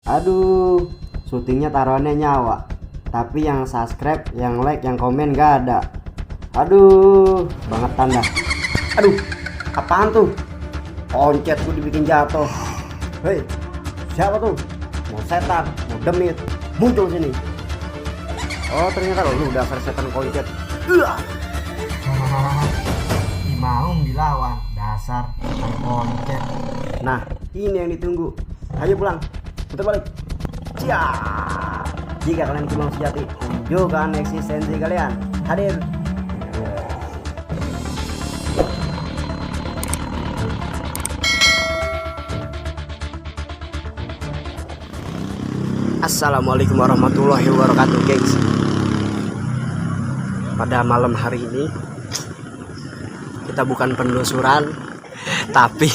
Aduh, syutingnya taruhannya nyawa, tapi yang subscribe, yang like, yang komen gak ada. Aduh, banget tanda. Aduh, apaan tuh? Koncetku dibikin jatuh. Hei, siapa tuh? Mau setan, mau demit, muncul sini. Oh, ternyata lu udah setan koncet. Maung dilawan, dasar koncet. Nah, ini yang ditunggu. Ayo pulang, putar balik. Siap. Jika kalian Kimau sejati, tunjukkan eksistensi kalian. Hadir. Assalamualaikum warahmatullahi wabarakatuh, guys. Pada malam hari ini kita bukan penelusuran, tapi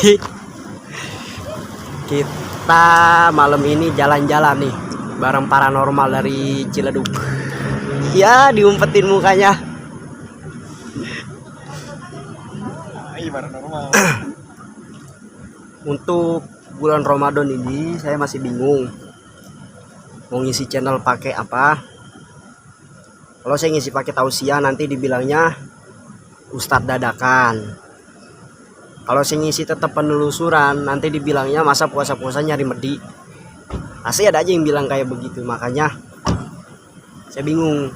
kita malam ini jalan-jalan nih bareng paranormal dari Ciledug. Ya, diumpetin mukanya. Paranormal. Untuk bulan Ramadan ini saya masih bingung mau ngisi channel pakai apa. Kalau saya ngisi pakai tausiah nanti dibilangnya Ustadz dadakan. Kalau saya ngisi tetap penelusuran nanti dibilangnya masa puasa-puasa nyari medi. Asli ada aja yang bilang kayak begitu, makanya saya bingung.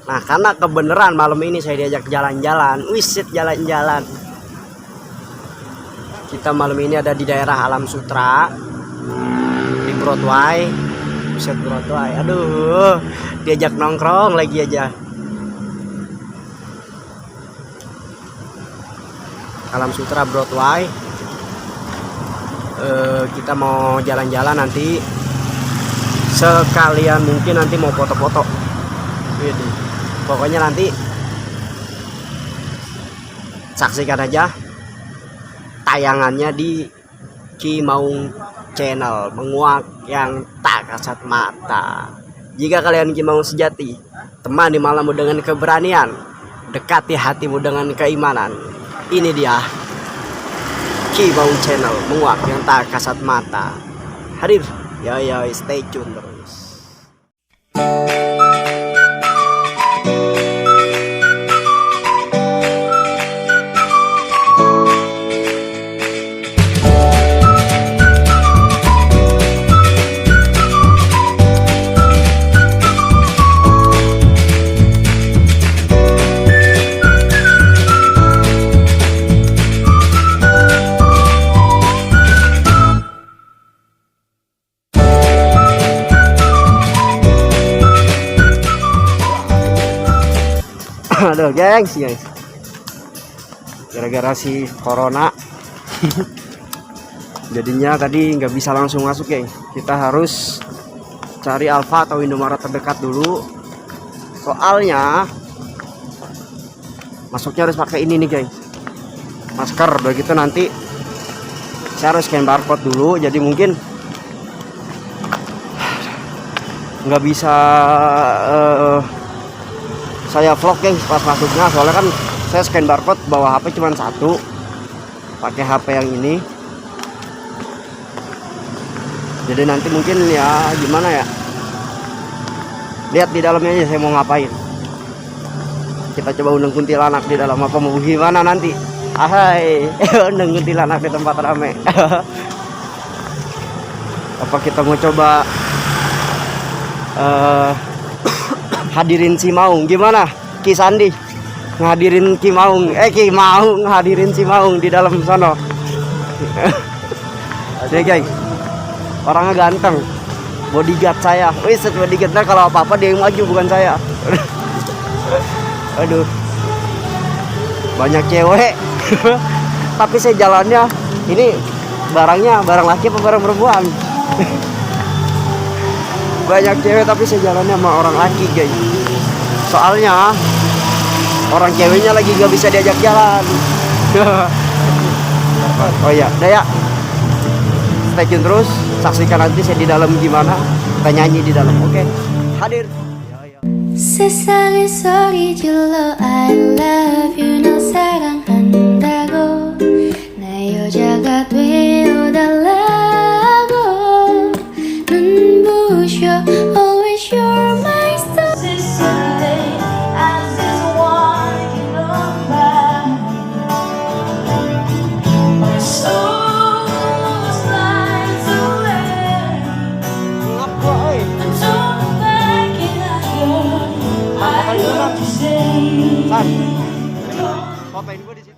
Nah, karena kebenaran malam ini saya diajak jalan-jalan, wisit jalan-jalan. Kita malam ini ada di daerah Alam Sutra, di Broadway. Buset, Broadway, aduh, diajak nongkrong lagi aja. Alam Sutra Broadway. Kita mau jalan-jalan nanti, sekalian mungkin nanti mau foto-foto. Pokoknya nanti saksikan aja tayangannya di Kimaung Channel, menguak yang tak kasat mata. Jika kalian Kimaung sejati, temani malammu dengan keberanian, dekati hatimu dengan keimanan. Ini dia Kimaung Channel, menguak yang tak kasat mata. Hadir, ya stay tune terus. Aduh, guys, gara-gara si corona jadinya tadi nggak bisa langsung masuk, guys. Kita harus cari Alfa atau Indomaret terdekat dulu, soalnya masuknya harus pakai ini nih, guys, masker. Begitu nanti saya harus scan barcode dulu, jadi mungkin nggak bisa saya vlog, guys, pas masuknya, soalnya kan saya scan barcode bawa HP cuma satu, pakai HP yang ini. Jadi nanti mungkin ya gimana ya, lihat di dalamnya aja saya mau ngapain. Kita coba undang kuntilanak di dalam, apa mau gimana nanti. Ahai, undang kuntilanak di tempat rame. Apa kita mau coba hadirin si Maung, gimana Ki Sandi ngadirin Ki Maung, ngadirin si Maung di dalam sono. Oke, guys, orangnya ganteng, bodyguard saya. Wis, bodyguardnya kalau apa-apa dia yang maju, bukan saya. Aduh, banyak cewek. Tapi saya jalannya ini barangnya barang laki apa barang perempuan? Banyak cewek tapi saya jalannya sama orang laki, guys. Soalnya orang ceweknya lagi gak bisa diajak jalan. Oh iya, udah ya, stay tune terus, saksikan nanti saya di dalam gimana, kita nyanyi di dalam. Oke, hadir. 세상의 소리 질러 I love you 널 사랑한다고 나 여자가 되어달라고 눈물 you, always you're my star. Fotoin gua di situ.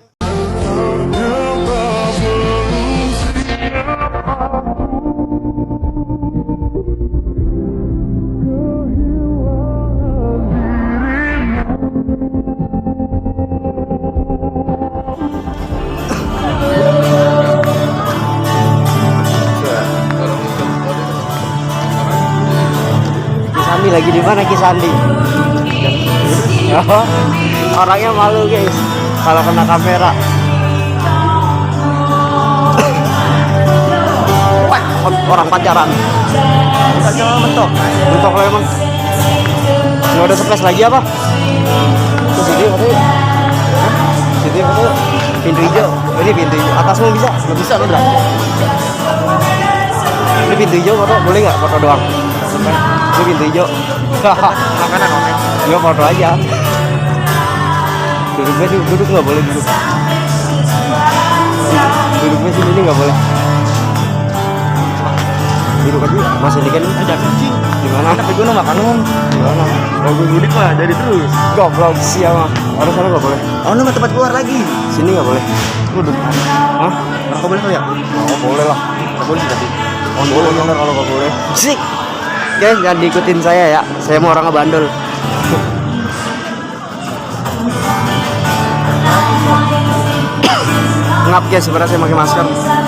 Kisandi lagi di mana Kisandi? Oh, orangnya malu guys kalau kena kamera. Wah, orang pacaran. Pacaran mentok. Mentok lah emang. Nggak ada splash lagi apa? Ke sini katanya. Sini katanya. Pintu hijau. Ini pintu hijau. Atasmu bisa? Nggak bisa lo bilang. Ini pintu hijau foto boleh nggak? Foto doang. Ini pintu hijau. Makanan oke. Ya foto aja. Duduk nggak boleh duduk. Duduknya sini ini nggak boleh. Duduk aja. Masih dikit nih. Ada kucing. Gimana? Tapi gue makan dong. Gimana? Kalau gue mudik mah dari terus. Goblok siapa? Orang sana nggak boleh. Oh, nama tempat keluar lagi. Sini nggak boleh. Duduk. Hah? Nggak boleh ya? Oh boleh lah. Nggak boleh sih tadi. Oh boleh bener kalau nggak boleh. Sik. Guys, jangan diikutin saya ya. Saya mau orang ngebandel. Ngap guys, sebenarnya saya pakai masker.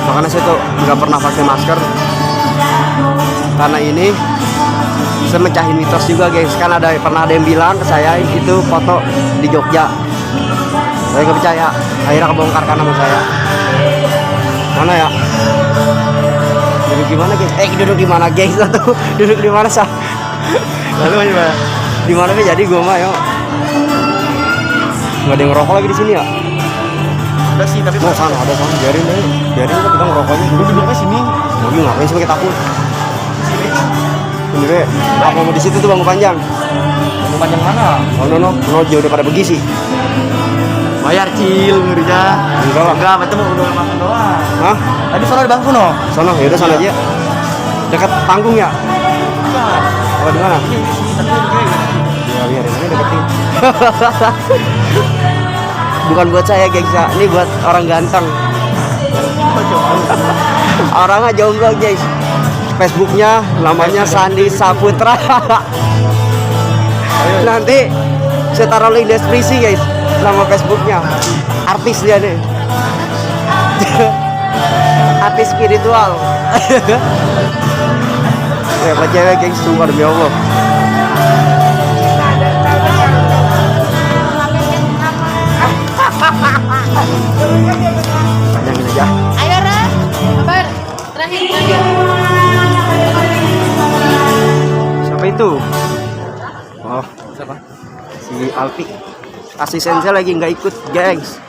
Makanya saya tuh nggak pernah pakai masker. Karena ini saya mecahin mitos juga guys. Kan pernah ada yang bilang ke saya itu foto di Jogja. Saya nggak percaya. Akhirnya kebongkar karena sama saya. Mana ya? Duduk di mana guys? Duduk di mana guys? Atau duduk di mana sah? Lalu gimana? Di mana nih jadi gua mah yo? Nggak ada yang ngerokok lagi di sini ya? Ada sih tapi mau sana ada sana biarin deh. Biarin kita ngerokoknya. Duduknya sini. Mau ngapain sih pakai takut? Sendiri. Apa mau di situ tuh bangku panjang? Bangku panjang mana? Oh no jauh daripada begisi. Bayar cil ngerinya. Enggak, betul mau udah makan doang. Hah? Tadi sana ada bangku no. Sana ya udah sana aja. Dekat panggung ya? Oh di mana? Ya biarin aja deketin. Bukan buat saya gengs ya, ini buat orang ganteng. Orangnya jomblo guys. Facebooknya namanya Sandi Saputra. Nanti saya taruh link deskripsi guys. Nama Facebooknya. Artis dia nih. Artis spiritual. Siapa cewek gengs, sumpah demi Allah. Panjangin aja. Ayo Ran, kabar terakhir. Siapa itu? Oh, siapa? Si Alpi. Asisten saya lagi nggak ikut, gengs.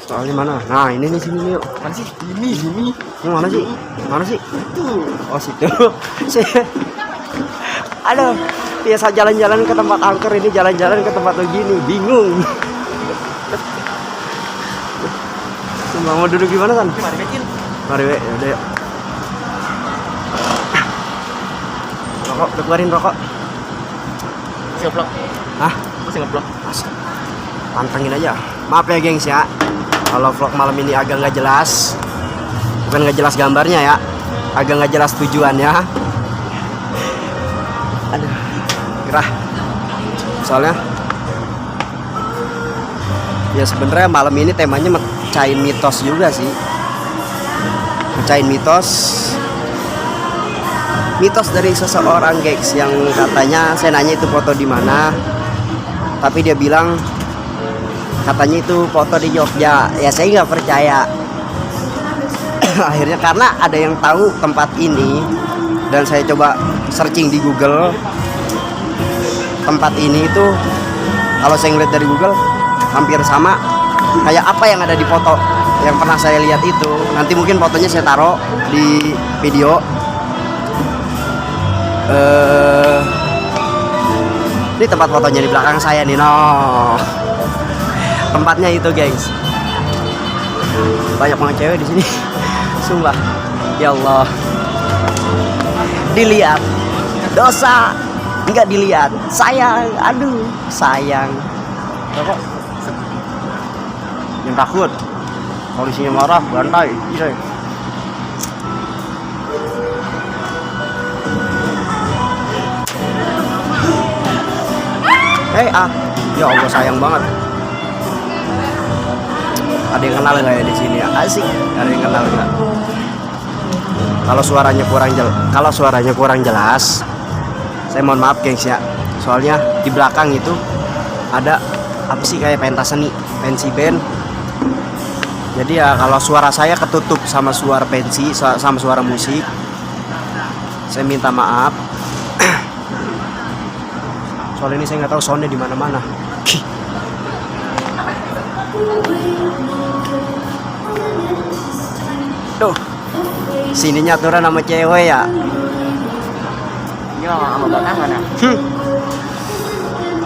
Soalnya mana? Nah, ini nih sini nih yuk. Mana sih? Ini. Yang mana sih? Mana sih? Itu. Oh, situ. Aduh, biasa jalan-jalan ke tempat angker, ini jalan-jalan ke tempat begini, bingung. Mau duduk di mana kan? Mari we, yaudah yuk. Rokok, udah keluarin rokok. Masih ngeblok. Hah? Masih ngeblok. Masih. Pantengin aja. Maaf ya gengs ya, kalau vlog malam ini agak nggak jelas. Bukan nggak jelas gambarnya ya, agak nggak jelas tujuannya. Aduh, gerah. Soalnya ya sebenarnya malam ini temanya mecahin mitos juga sih. Mecahin mitos dari seseorang gengs yang katanya, saya nanya itu foto di mana, tapi dia bilang katanya itu foto di Jogja. Ya saya nggak percaya. Akhirnya karena ada yang tahu tempat ini dan saya coba searching di Google, tempat ini itu kalau saya ngeliat dari Google hampir sama kayak apa yang ada di foto yang pernah saya lihat itu. Nanti mungkin fotonya saya taruh di video. Ini tempat fotonya di belakang saya nih, no. Tempatnya itu, guys. Banyak banget cewek di sini. Sumpah. Ya Allah. Dilihat. Dosa. Enggak dilihat. Sayang. Aduh, sayang. Kok yang takut. Polisinya marah, bantai. Iya. Ya Allah, sayang banget. Ada yang kenal nggak ya di sini? Asik. Ada yang kenal nggak? Kalau suaranya kurang jelas, saya mohon maaf, gengs ya. Soalnya di belakang itu ada apa sih, kayak pentas seni, pensi band. Jadi ya kalau suara saya ketutup sama suara pensi, sama suara musik, saya minta maaf. Soal ini saya nggak tahu soundnya di mana-mana. Tuh, sini nyaturan sama cewek ya. Iya, sama belakangan ya.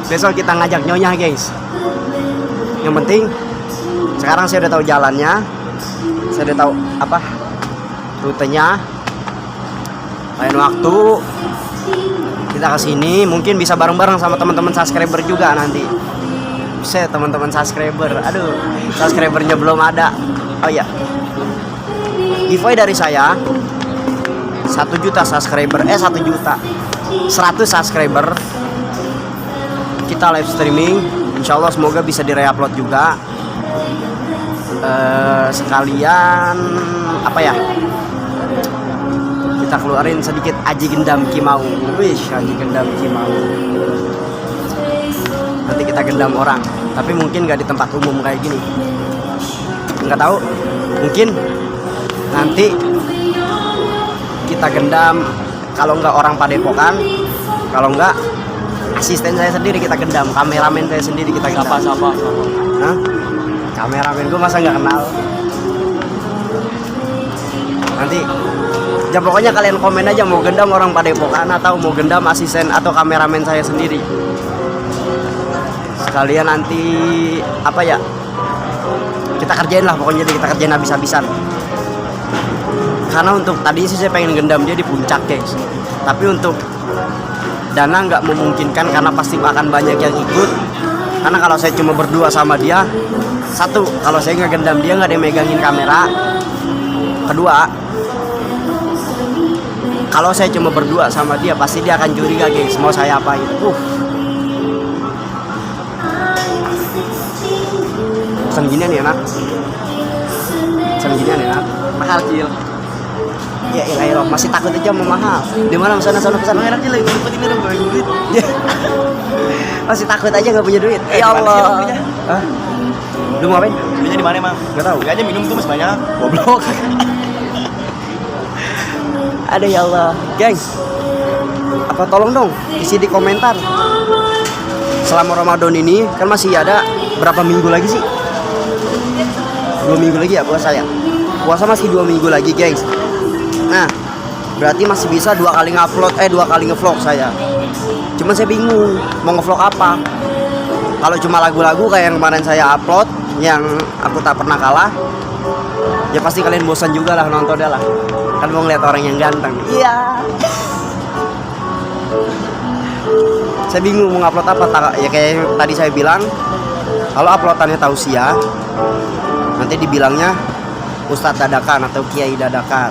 Besok kita ngajak nyonya, guys. Yang penting sekarang saya udah tahu jalannya, saya udah tahu apa rutenya. Lain waktu kita kesini, mungkin bisa bareng-bareng sama teman-teman subscriber juga nanti. Saya teman-teman subscriber, aduh, subscribernya belum ada. Oh iya, giveaway dari saya 1 juta subscriber, 1 juta 100 subscriber, kita live streaming. Insya Allah semoga bisa di-reupload juga. Sekalian apa ya, kita keluarin sedikit Aji Gendam Kimau. Aji Gendam Kimau. Nanti kita gendam orang, tapi mungkin nggak di tempat umum kayak gini. Nggak tahu, mungkin nanti kita gendam. Kalau nggak orang Padepokan, kalau nggak asisten saya sendiri kita gendam, kameramen saya sendiri kita gendam. Siapa? Hah? Kameramen gue masa nggak kenal? Nanti ya pokoknya kalian komen aja mau gendam orang Padepokan atau mau gendam asisten atau kameramen saya sendiri. Sekalian nanti apa ya, kita kerjain lah pokoknya, kita kerjain habis-habisan. Karena untuk tadi sih saya pengen gendam dia di puncak, guys. Tapi untuk dana nggak memungkinkan karena pasti akan banyak yang ikut. Karena kalau saya cuma berdua sama dia, satu, kalau saya nggak gendam dia nggak ada yang megangin kamera. Kedua, kalau saya cuma berdua sama dia pasti dia akan curiga, guys, mau saya apain. Pesan ginian ya, nak. Pesan ginian ya, nak. Mahal Cil. Ya ilah, masih takut aja mau mahal. Di mana sana pesan? Enak Cil, lagi ngumpet ini dong, duit. Masih takut aja nggak punya duit. Ya Allah. Hah? Lu mau ngapain? Belinya di mana emang? Nggak tahu. Beli aja minum tuh masih banyak. Goblok. Ada ya Allah, gengs. Apa tolong dong isi di komentar. Selama Ramadan ini kan masih ada berapa minggu lagi sih? 2 minggu lagi ya puasa ya. Puasa masih 2 minggu lagi, gengs. Nah, berarti masih bisa 2 kali ngupload, 2 kali ngevlog saya. Cuman saya bingung mau ngevlog apa. Kalau cuma lagu-lagu kayak yang kemarin saya upload, yang aku tak pernah kalah, ya pasti kalian bosan juga lah nontonnya lah. Kan mau ngeliat orang yang ganteng. Iya. Saya bingung mau ngupload apa. Ya kayak yang tadi saya bilang, kalau uploadannya tausiah, nanti dibilangnya Ustadz dadakan atau Kiai dadakan.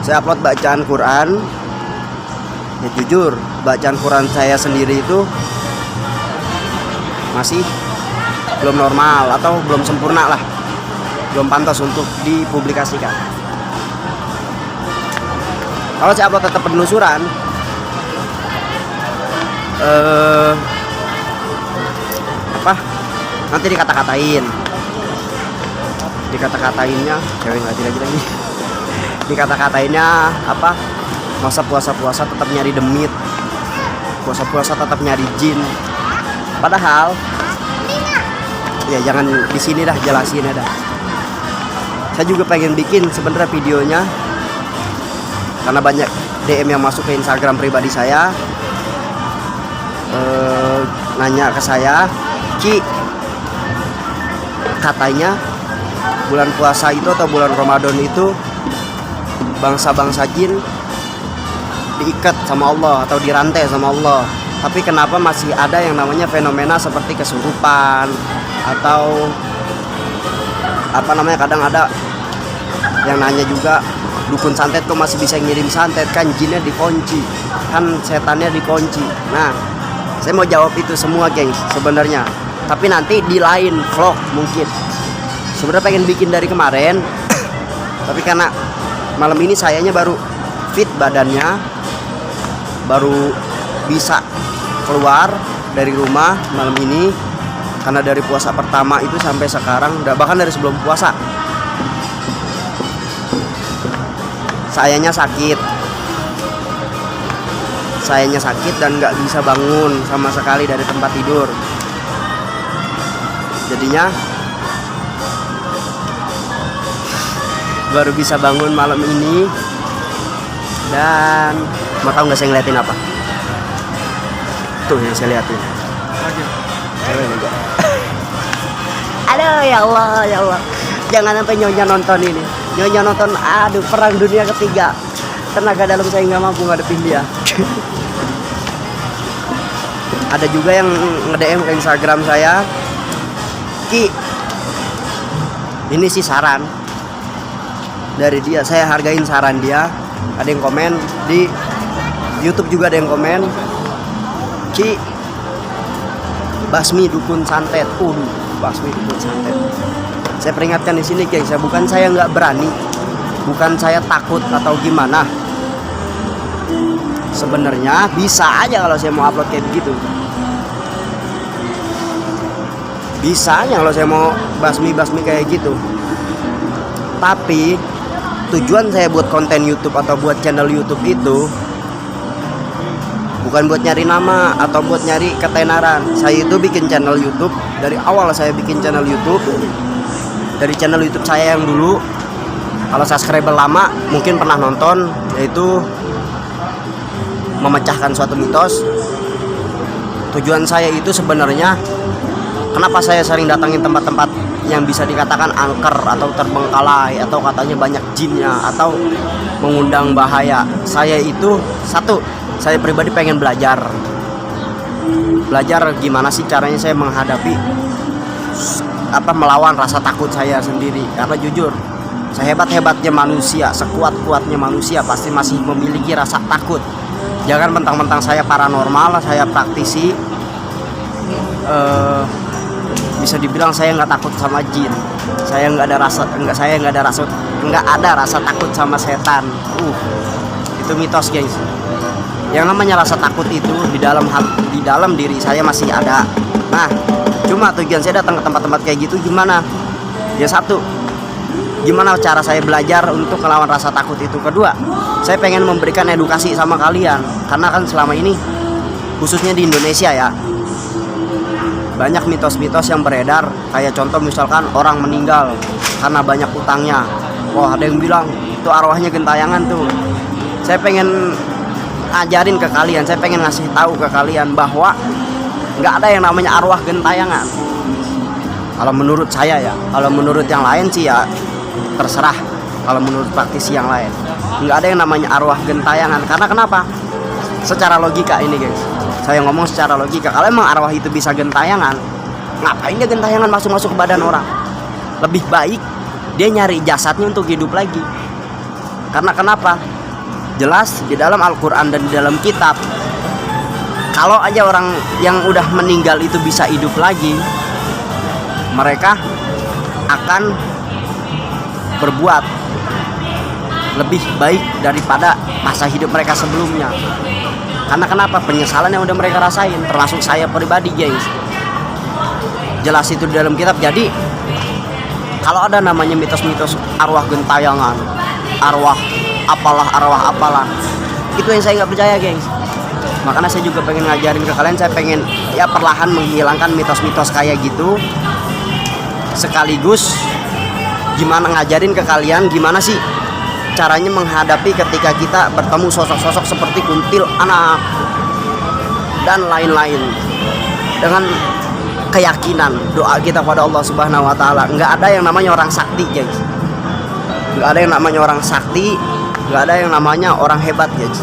Saya upload bacaan Quran. Ya jujur, bacaan Quran saya sendiri itu masih belum normal atau belum sempurna lah, belum pantas untuk dipublikasikan. Kalau saya upload tetap penelusuran, nanti dikata-katainnya cewek lagi dikata-katainnya apa, masa puasa tetap nyari demit, puasa tetap nyari jin. Padahal ya jangan di sini dah, jelasin ya dah. Saya juga pengen bikin sebenarnya videonya karena banyak DM yang masuk ke Instagram pribadi saya, nanya ke saya, Ki, katanya bulan puasa itu atau bulan Ramadan itu bangsa-bangsa jin diikat sama Allah atau dirantai sama Allah, tapi kenapa masih ada yang namanya fenomena seperti kesurupan atau apa namanya, kadang ada yang nanya juga, dukun santet kok masih bisa ngirim santet, kan jinnya dikunci, kan setannya dikunci. Nah, saya mau jawab itu semua gengs sebenarnya, tapi nanti di lain vlog mungkin. Sebenarnya pengen bikin dari kemarin tapi karena malam ini sayanya baru fit badannya, baru bisa keluar dari rumah malam ini, karena dari puasa pertama itu sampai sekarang, bahkan dari sebelum puasa sayanya sakit dan nggak bisa bangun sama sekali dari tempat tidur. Jadinya baru bisa bangun malam ini. Dan mau tahu nggak saya ngeliatin apa? Tuh yang saya liatin. Aduh ya Allah, ya Allah. Jangan sampai Nyonya nonton ini. Nyonya nonton, aduh, perang dunia ketiga. Tenaga dalam saya nggak mampu ngadepin dia. Ada juga yang nge-DM ke Instagram saya, Ki, ini sih saran dari dia, saya hargain saran dia. Ada yang komen di YouTube juga, ada yang komen, Ki, basmi dukun santet. Basmi dukun santet. Saya peringatkan di sini, guys, bukan saya nggak berani, bukan saya takut atau gimana. Sebenarnya bisa aja kalau saya mau upload kayak begitu. Bisa aja kalau saya mau basmi kayak gitu. Tapi tujuan saya buat konten YouTube atau buat channel YouTube itu bukan buat nyari nama atau buat nyari ketenaran. Saya itu bikin channel YouTube, dari awal saya bikin channel YouTube. Dari channel YouTube saya yang dulu, kalau subscriber lama mungkin pernah nonton, yaitu memecahkan suatu mitos. Tujuan saya itu sebenarnya, kenapa saya sering datangin tempat-tempat yang bisa dikatakan angker atau terbengkalai atau katanya banyak jinnya atau mengundang bahaya. Saya itu satu, saya pribadi pengen belajar gimana sih caranya saya menghadapi melawan rasa takut saya sendiri. Karena jujur, sehebat-hebatnya manusia, sekuat-kuatnya manusia pasti masih memiliki rasa takut. Jangan mentang-mentang saya paranormal, saya praktisi, bisa dibilang saya nggak takut sama jin. Saya nggak ada rasa takut sama setan. Itu mitos, guys. Yang namanya rasa takut itu di dalam diri saya masih ada. Nah, cuma tujuan saya datang ke tempat-tempat kayak gitu gimana? Ya satu, gimana cara saya belajar untuk melawan rasa takut itu. Kedua, saya pengen memberikan edukasi sama kalian, karena kan selama ini khususnya di Indonesia ya, banyak mitos-mitos yang beredar. Kayak contoh misalkan orang meninggal karena banyak utangnya. Wah, ada yang bilang itu arwahnya gentayangan tuh. Saya pengen ajarin ke kalian, saya pengen ngasih tahu ke kalian bahwa nggak ada yang namanya arwah gentayangan. Kalau menurut saya ya, kalau menurut yang lain sih ya terserah. Kalau menurut praktisi yang lain, nggak ada yang namanya arwah gentayangan. Karena kenapa? Secara logika ini, guys, saya ngomong secara logika. Kalau emang arwah itu bisa gentayangan, ngapain dia gentayangan masuk-masuk ke badan orang? Lebih baik dia nyari jasadnya untuk hidup lagi. Karena kenapa? Jelas di dalam Al-Quran dan di dalam kitab, kalau aja orang yang udah meninggal itu bisa hidup lagi, mereka akan berbuat lebih baik daripada masa hidup mereka sebelumnya. Karena kenapa? Penyesalan yang udah mereka rasain, termasuk saya pribadi, guys. Jelas itu di dalam kitab. Jadi kalau ada namanya mitos-mitos arwah gentayangan, arwah apalah, itu yang saya nggak percaya, guys. Makanya saya juga pengen ngajarin ke kalian, saya pengen ya perlahan menghilangkan mitos-mitos kayak gitu, sekaligus gimana ngajarin ke kalian gimana sih caranya menghadapi ketika kita bertemu sosok-sosok seperti kuntil anak dan lain-lain, dengan keyakinan doa kita pada Allah Subhanahu wa taala. Nggak ada yang namanya orang sakti, guys. Nggak ada yang namanya orang sakti, nggak ada yang namanya orang hebat, guys.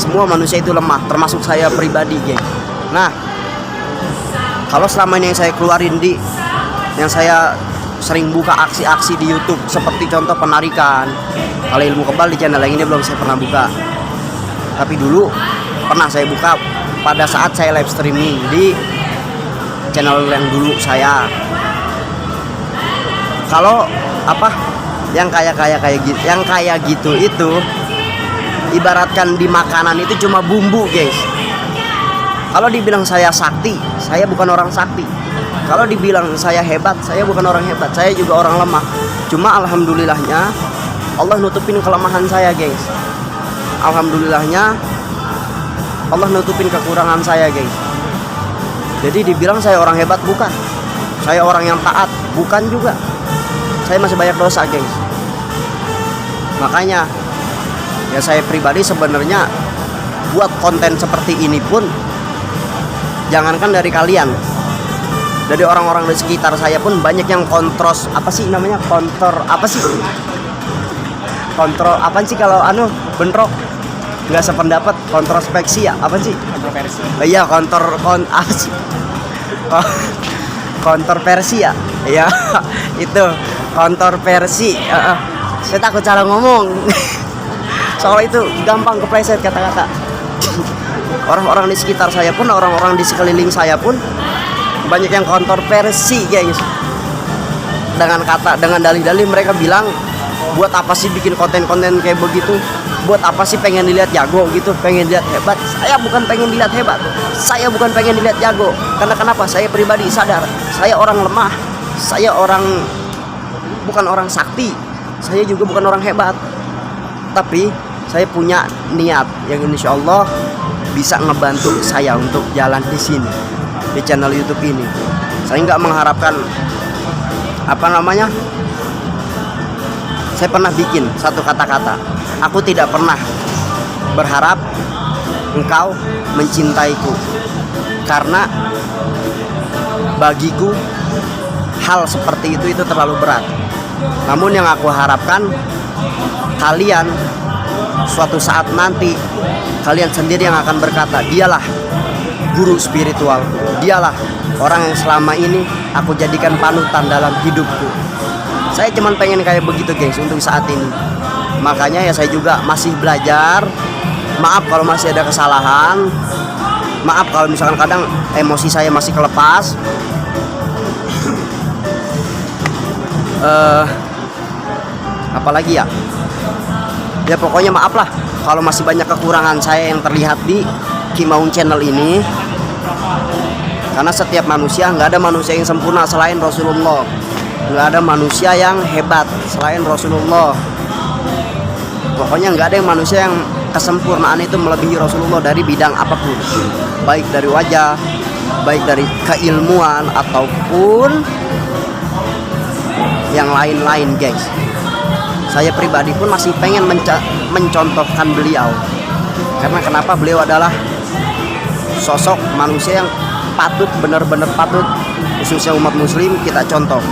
Semua manusia itu lemah, termasuk saya pribadi, guys. Nah, kalau selama ini yang saya keluarin yang saya sering buka aksi-aksi di YouTube seperti contoh penarikan, kalau ilmu kebal di channel yang ini belum saya pernah buka. Tapi dulu pernah saya buka pada saat saya live streaming di channel yang dulu saya. Kalau yang kayak gitu itu ibaratkan di makanan itu cuma bumbu, guys. Kalau dibilang saya sakti, saya bukan orang sakti. Kalau dibilang saya hebat, saya bukan orang hebat. Saya juga orang lemah. Cuma alhamdulillahnya Allah nutupin kelemahan saya, guys. Alhamdulillahnya Allah nutupin kekurangan saya, guys. Jadi dibilang saya orang hebat, bukan. Saya orang yang taat, bukan juga. Saya masih banyak dosa, guys. Makanya ya saya pribadi sebenarnya buat konten seperti ini pun, jangankan dari kalian, dari orang-orang di sekitar saya pun banyak yang kontrol kalau bentrok, nggak sependapat, kontrospeksi ya, apa sih? Kontroversi. Iya, kontroversi ya. Iya, itu kontroversi. Saya takut salah ngomong. Soalnya itu gampang kepleset kata-kata. Orang-orang di sekitar saya pun, orang-orang di sekeliling saya pun banyak yang kontroversi, guys. Dengan dalih-dalih mereka bilang, buat apa sih bikin konten-konten kayak begitu? Buat apa sih pengen dilihat jago gitu, pengen dilihat hebat? Saya bukan pengen dilihat hebat, saya bukan pengen dilihat jago. Karena kenapa? Saya pribadi sadar, saya orang lemah, saya bukan orang sakti, saya juga bukan orang hebat. Tapi saya punya niat yang insya Allah bisa ngebantu saya untuk jalan di sini, di channel YouTube ini. Saya nggak mengharapkan saya pernah bikin satu kata-kata, aku tidak pernah berharap engkau mencintaiku, karena bagiku hal seperti itu terlalu berat. Namun yang aku harapkan, kalian suatu saat nanti kalian sendiri yang akan berkata, dialah guru spiritual, dialah orang yang selama ini aku jadikan panutan dalam hidupku. Saya cuman pengen kayak begitu, guys, untuk saat ini. Makanya ya saya juga masih belajar. Maaf kalau masih ada kesalahan, maaf kalau misalkan kadang emosi saya masih kelepas. Apalagi ya pokoknya maaf lah kalau masih banyak kekurangan saya yang terlihat di Kimaung channel ini. Karena setiap manusia, nggak ada manusia yang sempurna selain Rasulullah, nggak ada manusia yang hebat selain Rasulullah. Pokoknya nggak ada yang manusia yang kesempurnaan itu melebihi Rasulullah dari bidang apapun, baik dari wajah, baik dari keilmuan ataupun yang lain-lain, guys. Saya pribadi pun masih pengen mencontohkan beliau. Karena kenapa? Beliau adalah sosok manusia yang patut, benar-benar patut, khususnya umat muslim kita contoh.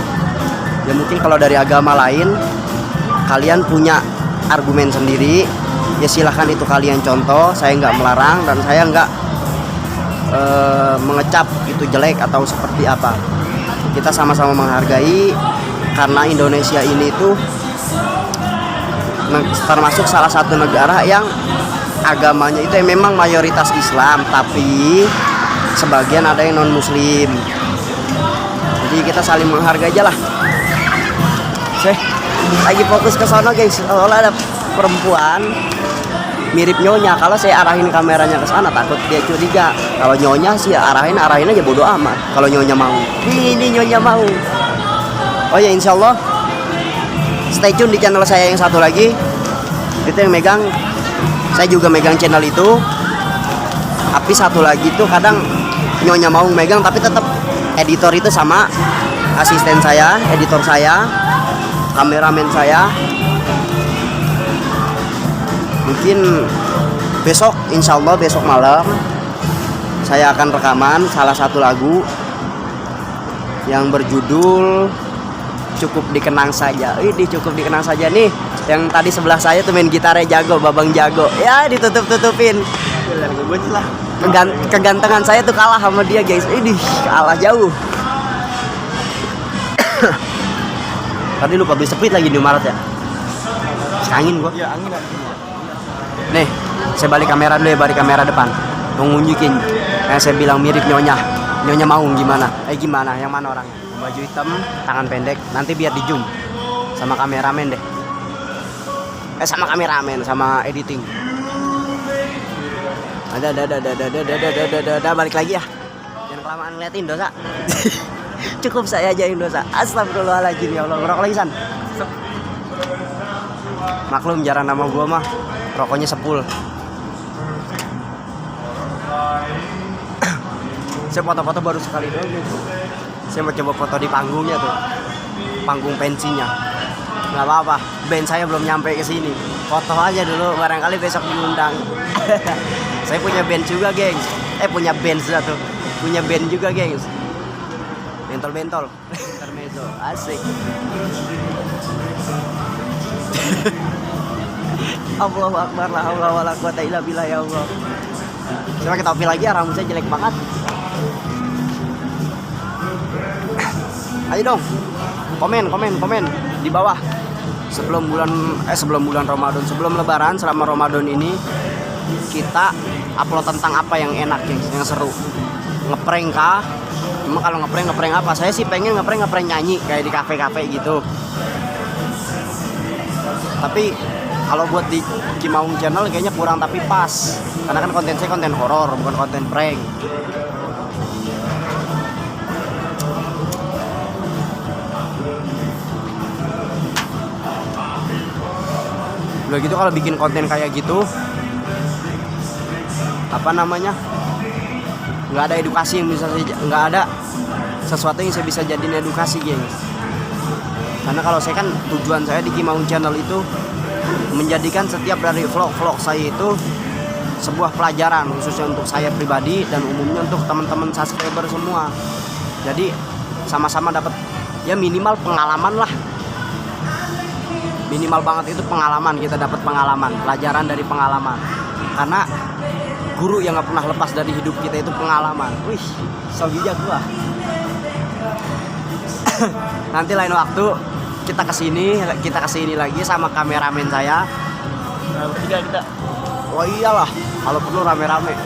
Ya mungkin kalau dari agama lain kalian punya argumen sendiri, ya silahkan itu kalian contoh. Saya nggak melarang dan saya nggak mengecap itu jelek atau seperti apa. Kita sama-sama menghargai, karena Indonesia ini tuh termasuk salah satu negara yang agamanya itu memang mayoritas Islam, tapi sebagian ada yang non muslim. Jadi kita saling menghargai aja lah. Saya lagi fokus ke sana, guys. Kalau ada perempuan mirip nyonya, kalau saya arahin kameranya ke sana takut dia curiga. Kalau nyonya sih arahin aja bodo amat. Kalau nyonya mau, ini nyonya mau. Oh ya, insya Allah stay tune di channel saya yang satu lagi. Itu yang megang, saya juga megang channel itu. Tapi satu lagi tuh kadang nyonya mau megang, tapi tetap editor itu sama asisten saya, editor saya, kameramen saya. Mungkin besok, insya Allah besok malam saya akan rekaman salah satu lagu yang berjudul Cukup Dikenang Saja. Ini cukup dikenang saja nih. Yang tadi sebelah saya tuh main gitarnya jago, Babang Jago. Ya ditutup-tutupin. Kegantengan saya tuh kalah sama dia guys. Ini kalah jauh. Tadi lupa beli Sprite lagi di Maret ya. Angin gua. Ya angin. Nih, saya balik kamera dulu ya, balik kamera depan. Mau ngunjukin. Kayak saya bilang mirip Nyonya. Nyonya mau gimana? Gimana? Yang mana orangnya? Baju hitam, tangan pendek. Nanti biar di zoom sama kameramen deh. Sama kameramen, sama editing. Ada balik lagi ya. Jangan kelamaan ngeliatin dosa. Cukup saya aja yang dosa. Astagfirullahaladzim ya Allah. Ngerokok lagi San. Maklum jarang nama gua mah. Rokoknya sepul. Saya foto-foto baru sekali doang gitu. Saya mau coba foto di panggungnya tuh. Panggung pensinya. Nggak apa-apa, band saya belum nyampe ke sini. Foto aja dulu, barangkali besok diundang. Saya punya band juga, gengs. Punya band satu. Punya band juga, gengs. Bentol-bentol. Intermezzo, asik. Allahu Akbar, la haula wala quwata illa billah ya Allah. Saya pakai topi lagi, rambut saya jelek banget. Ayo dong. Komen di bawah. Sebelum bulan Ramadan, sebelum lebaran, selama Ramadan ini kita upload tentang apa yang enak, gengs, yang seru. Ngeprank kah? Cuma kalau ngeprank apa? Saya sih pengen ngeprank nyanyi kayak di kafe-kafe gitu. Tapi kalau buat di Cimaung Channel kayaknya kurang, tapi pas. Karena kan konten saya konten horor, bukan konten prank. Udah gitu kalau bikin konten kayak gitu, apa namanya, nggak ada edukasi yang bisa nggak ada sesuatu yang saya bisa jadiin edukasi, gengs. Karena kalau saya kan tujuan saya di Cimaung Channel itu menjadikan setiap dari vlog-vlog saya itu sebuah pelajaran, khususnya untuk saya pribadi dan umumnya untuk teman-teman subscriber semua. Jadi sama-sama dapat ya minimal pengalaman lah. Minimal banget itu pengalaman, kita dapat pengalaman, pelajaran dari pengalaman. Karena guru yang nggak pernah lepas dari hidup kita itu pengalaman. Wih, so bijak gua. Nanti lain waktu kita kesini lagi sama kameramen saya. Kita. Oh iyalah, kalau perlu rame-rame.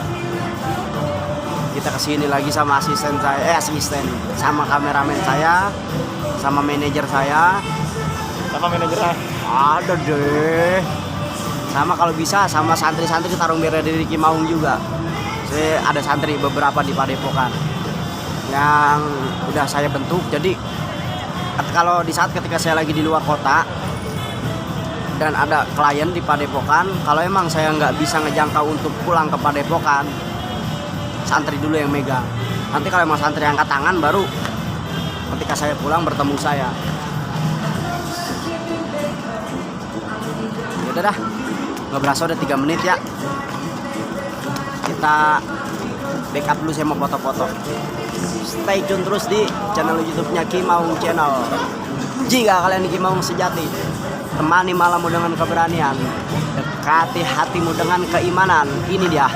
Kita kesini lagi sama asisten sama kameramen saya, sama manajer saya. Sama manajernya. Ada deh. Sama kalau bisa sama santri-santri tarung bela diri Cimaung juga. Saya ada santri beberapa di Padepokan yang udah saya bentuk. Jadi kalau di saat ketika saya lagi di luar kota dan ada klien di Padepokan, kalau emang saya nggak bisa ngejangkau untuk pulang ke Padepokan, santri dulu yang megang. Nanti kalau emang santri angkat tangan, baru ketika saya pulang bertemu saya. Udah dah, nggak berasa udah 3 menit ya. Kita backup dulu, saya mau foto-foto. Stay tune terus di channel YouTube-nya Cimaung Channel. Jika kalian di Cimaung sejati, temani malammu dengan keberanian, dekati hatimu dengan keimanan. Ini dia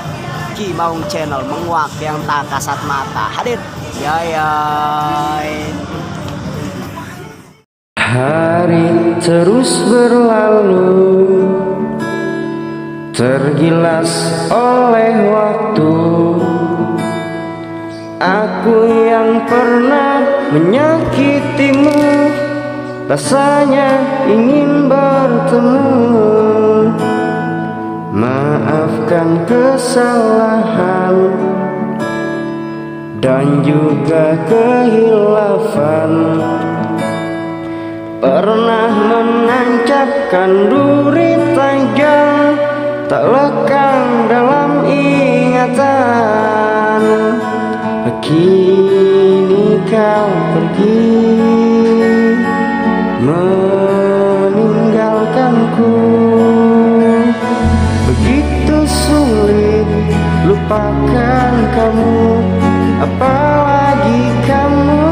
Cimaung Channel, menguak yang tak kasat mata. Hadir, yay. Hari terus berlalu, tergilas oleh waktu. Aku yang pernah menyakitimu, rasanya ingin bertemu. Maafkan kesalahan dan juga kehilafan. Pernah menancapkan duri tajam, tak lekang dalam ingatan. Kini kau pergi meninggalkanku. lupakan kamu, apalagi kamu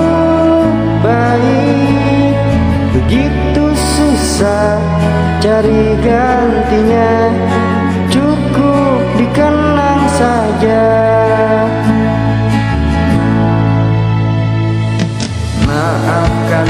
baik. Begitu susah cari gantinya, cukup dikenang saja. Maafkan